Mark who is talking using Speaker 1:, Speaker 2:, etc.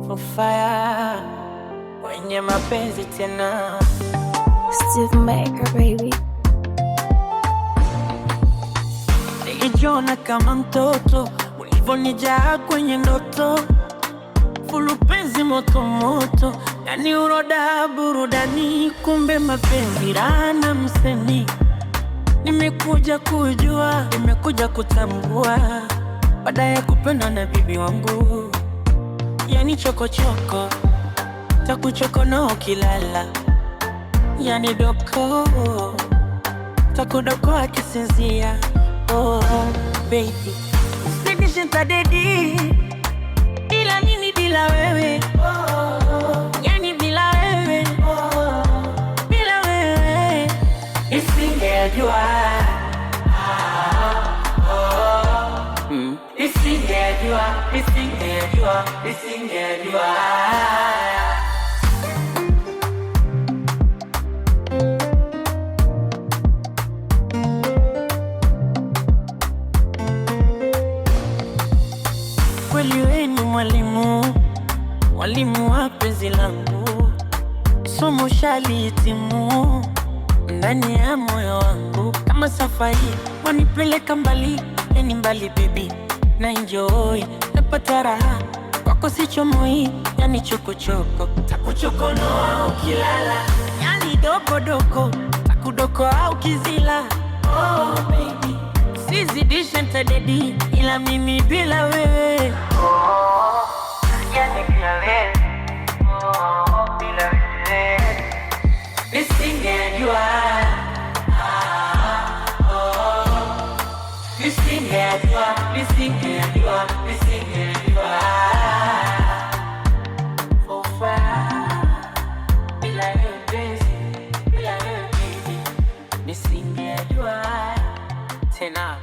Speaker 1: for fire, wenye mapenzi tena.
Speaker 2: Steve Maker, baby.
Speaker 1: Nilijiona kama mtoto ulivonijaa kwenye ndoto, fulu penzi moto moto, yani uroda burudani, kumbe mapenzi rana msemi. Nimekuja kujua, nimekuja kutambua, baada ya kupendwa na bibi wangu. Yani chokochoko, takuchoko na ukilala, yani doko, takudoko akisinzia. Oh baby, sinishinta dedi, ila nini bila wewe. Yani bila wewe, bila wewe nisingejua, nisingejua, nisingejua, nisingejua. Kweli wewe ni mwalimu, mwalimu wa penzi langu, somo shalitimu ndani ya moyo wangu. Kama safari wanipeleka mbali, yani mbali baby, na enjoy, napata raha kwako sichomoi, yani chokochoko, takuchokonoa ukilala, yani dokodoko, takudoko au kizila. Oh baby, sizidishe ntadedi, ila mimi bila wewe. Yani bila wewe, bila wewe nisingejua, nisingejua, nisingejua, nisingejua. For fire, bila wewe penzi, bila wewe baby, nisingejua tena.